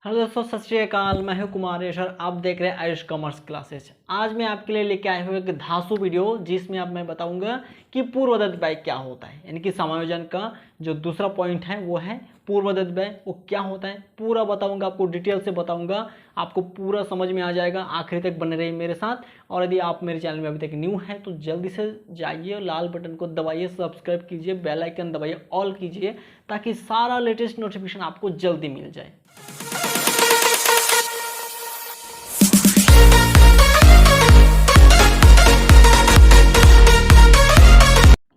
Hello दोस्तों, सत श्री अकाल। मैं हूं कुमारेश और आप देख रहे हैं आयुष कॉमर्स क्लासेस। आज मैं आपके लिए लेके आया हूँ एक धांसू वीडियो जिसमें अब मैं बताऊंगा कि पूर्वदत्त व्यय क्या होता है। यानी कि समायोजन का जो दूसरा पॉइंट है वो है पूर्वदत्त व्यय। वो क्या होता है पूरा बताऊंगा, आपको डिटेल से बताऊंगा, आपको पूरा समझ में आ जाएगा। आखिरी तक बने रहिए मेरे साथ। और यदि आप मेरे चैनल में अभी तक न्यू हैं तो जल्दी से जाइए, लाल बटन को दबाइए, सब्सक्राइब कीजिए, बेल आइकन दबाइए, ऑल कीजिए, ताकि सारा लेटेस्ट नोटिफिकेशन आपको जल्दी मिल जाए।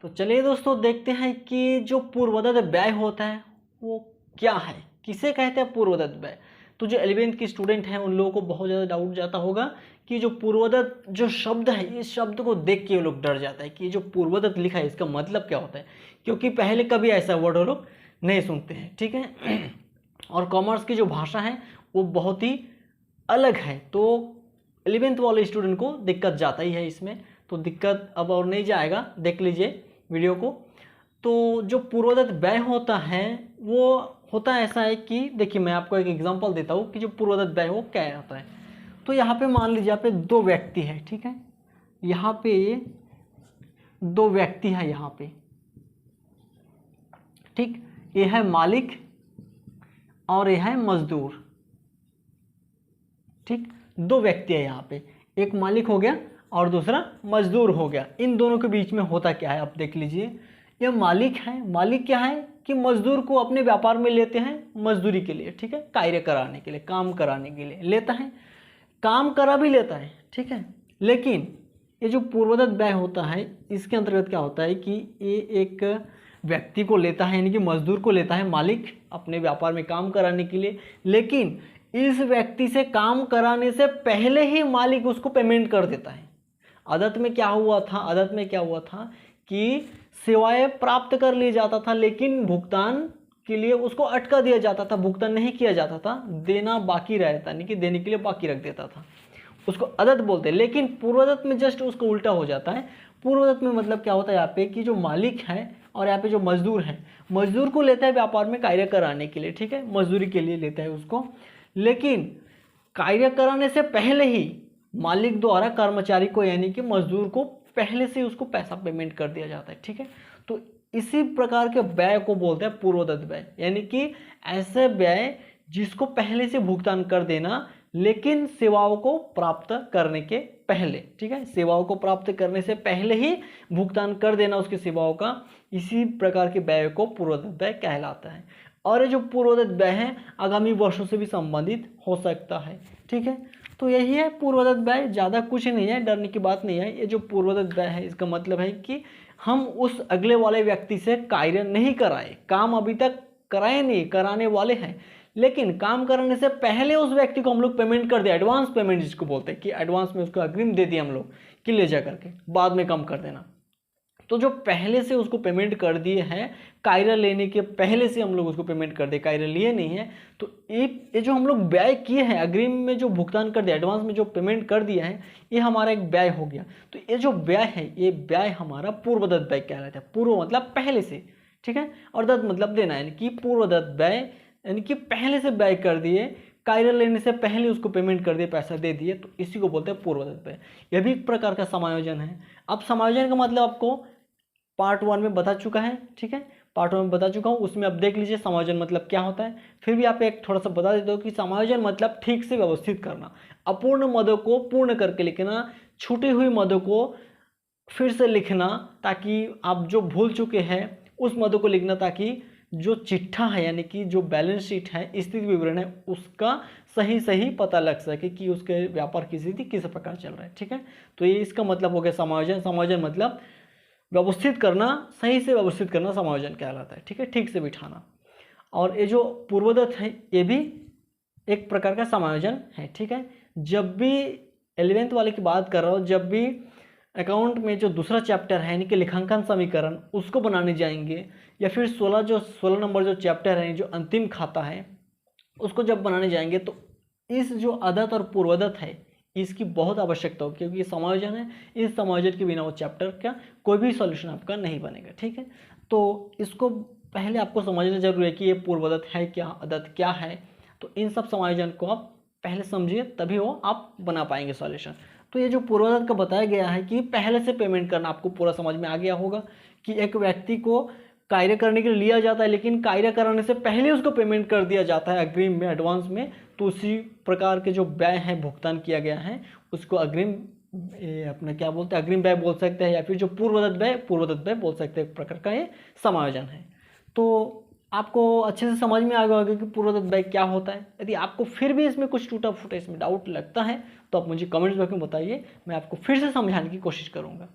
तो चलिए दोस्तों, देखते हैं कि जो पूर्वदत्त व्यय होता है वो क्या है, किसे कहते हैं पूर्वदत्त व्यय। तो जो 11वीं की स्टूडेंट हैं उन लोगों को बहुत ज़्यादा डाउट जाता होगा कि जो पूर्वदत्त जो शब्द है, इस शब्द को देख के वो लोग डर जाता है कि जो पूर्वदत्त लिखा है इसका मतलब क्या होता है, क्योंकि पहले कभी ऐसा वर्ड वो लोग नहीं सुनते हैं। ठीक है। और कॉमर्स की जो भाषा है वो बहुत ही अलग है, तो 11वीं वाले स्टूडेंट को दिक्कत जाता ही है इसमें। तो दिक्कत अब और नहीं जाएगा, देख लीजिए वीडियो को। तो जो पूर्वदत्त व्यय होता है वो होता है ऐसा है कि देखिए, मैं आपको एक एग्जांपल देता हूँ कि जो पूर्वदत्त व्यय वो क्या होता है। तो यहाँ पे मान लीजिए यहाँ पे दो व्यक्ति है, ठीक है। यहाँ पे दो व्यक्ति है यहाँ पे, ठीक। ये है मालिक और ये है मजदूर, ठीक। दो व्यक्ति है यहाँ पे, एक मालिक हो गया और दूसरा मजदूर हो गया। इन दोनों के बीच में होता क्या है आप देख लीजिए। ये मालिक है, मालिक क्या है कि मजदूर को अपने व्यापार में लेते हैं मजदूरी के लिए, ठीक है, कार्य कराने के लिए, काम कराने के लिए लेता है, काम करा भी लेता है, ठीक है। लेकिन ये जो पूर्वदत्त व्यय होता है इसके अंतर्गत क्या होता है कि ये एक व्यक्ति को लेता है, यानी कि मजदूर को लेता है मालिक अपने व्यापार में काम कराने के लिए। लेकिन इस व्यक्ति से काम कराने से पहले ही मालिक उसको पेमेंट कर देता है। आदत में क्या हुआ था, आदत में क्या हुआ था कि सेवाएं प्राप्त कर लिया जाता था लेकिन भुगतान के लिए उसको अटका दिया जाता था, भुगतान नहीं किया जाता था, देना बाकी रहता, यानी कि देने के लिए बाकी रख देता था, उसको आदत बोलते हैं। लेकिन पूर्वदत्त में जस्ट उसको उल्टा हो जाता है। पूर्वदत्त में मतलब क्या होता है यहाँ पे कि जो मालिक है और यहाँ पे जो मजदूर है, मजदूर को लेता है व्यापार में कार्य कराने के लिए, ठीक है, मजदूरी के लिए लेता है उसको। लेकिन कार्य कराने से पहले ही मालिक द्वारा कर्मचारी को यानी कि मजदूर को पहले से उसको पैसा पेमेंट कर दिया जाता है, ठीक है। तो इसी प्रकार के व्यय को बोलते हैं पूर्वदत्त व्यय, यानी कि ऐसे व्यय जिसको पहले से भुगतान कर देना लेकिन सेवाओं को प्राप्त करने के पहले, ठीक है, सेवाओं को प्राप्त करने से पहले ही भुगतान कर देना उसकी सेवाओं का, इसी प्रकार के व्यय को पूर्वदत्त व्यय कहलाता है। और ये जो पूर्वदत्त व्यय है आगामी वर्षों से भी संबंधित हो सकता है, ठीक है। तो यही है पूर्वदत्त व्यय, ज़्यादा कुछ नहीं है, डरने की बात नहीं है। ये जो पूर्वदत्त व्यय है इसका मतलब है कि हम उस अगले वाले व्यक्ति से कार्य नहीं कराए, काम अभी तक कराए नहीं, कराने वाले हैं, लेकिन काम कराने से पहले उस व्यक्ति को हम लोग पेमेंट कर दिया, एडवांस पेमेंट जिसको बोलते हैं कि एडवांस में उसको अग्रिम दे दिया हम लोग कि ले जा करके बाद में कम कर देना। तो जो पहले से उसको पेमेंट कर दिए हैं, कार्य लेने के पहले से हम लोग उसको पेमेंट कर दिए, कार्य लिए नहीं है, तो ये जो हम लोग व्यय किए हैं, अग्रिम में जो भुगतान कर दिया, एडवांस में जो पेमेंट कर दिया है, ये हमारा एक व्यय हो गया। तो ये जो व्यय है ये व्यय हमारा पूर्वदत्त व्यय कहलाता है। पूर्व मतलब पहले से, ठीक है, और दत्त मतलब देना, यानी कि पूर्वदत्त व्यय यानी कि पहले से व्यय कर दिए, कार्य लेने से पहले उसको पेमेंट कर दिए, पैसा दे दिए, तो इसी को बोलते हैं पूर्वदत्त व्यय। यह भी एक प्रकार का समायोजन है। अब समायोजन का मतलब आपको पार्ट 1 में बता चुका है, ठीक है, पार्ट 1 में बता चुका हूँ, उसमें अब देख लीजिए समायोजन मतलब क्या होता है। फिर भी आप एक थोड़ा सा बता देते हो कि समायोजन मतलब ठीक से व्यवस्थित करना, अपूर्ण मदों को पूर्ण करके लिखना, छूटी हुई मदों को फिर से लिखना, ताकि आप जो भूल चुके हैं उस मदों को लिखना, ताकि जो चिट्ठा है यानी कि जो बैलेंस शीट है, स्थिति विवरण है, उसका सही सही पता लग सके कि उसके व्यापार की स्थिति किस प्रकार चल रहा है, ठीक है। तो ये इसका मतलब हो गया समायोजन। समायोजन मतलब व्यवस्थित करना, सही से व्यवस्थित करना समायोजन कहलाता है, ठीक है, ठीक से बिठाना। और ये जो पूर्वदत्त है ये भी एक प्रकार का समायोजन है, ठीक है। जब भी 11वीं वाले की बात कर रहा हूँ, जब भी अकाउंट में जो दूसरा चैप्टर है यानी कि लेखांकन समीकरण उसको बनाने जाएंगे, या फिर 16 नंबर जो चैप्टर है, जो अंतिम खाता है, उसको जब बनाने जाएंगे, तो इस जो आदत और पूर्वदत्त है इसकी बहुत आवश्यकता हो, क्योंकि ये समायोजन है, इस समायोजन के बिना वो चैप्टर का कोई भी सॉल्यूशन आपका नहीं बनेगा, ठीक है। तो इसको पहले आपको समझना जरूरी है कि ये पूर्वदत्त है क्या, आदत क्या है, तो इन सब समायोजन को आप पहले समझिए, तभी वो आप बना पाएंगे सॉल्यूशन। तो ये जो पूर्वोत्तर का बताया गया है कि पहले से पेमेंट करना, आपको पूरा समझ में आ गया होगा कि एक व्यक्ति को कार्य करने के लिए लिया जाता है, लेकिन कार्य करने से पहले उसको पेमेंट कर दिया जाता है अग्रिम में, एडवांस में। तो उसी प्रकार के जो व्यय है भुगतान किया गया है उसको अग्रिम अपना क्या बोलते हैं, अग्रिम व्यय बोल सकते हैं, या फिर जो पूर्वदत्त व्यय बोल सकते हैं। एक प्रकार का ये समायोजन है। तो आपको अच्छे से समझ में आ गया होगा कि पूर्वदत्त व्यय क्या होता है। यदि आपको फिर भी इसमें कुछ टूटा फूटा इसमें डाउट लगता है तो आप मुझे कमेंट्स बॉक्स में बताइए, मैं आपको फिर से समझाने की कोशिश करूँगा।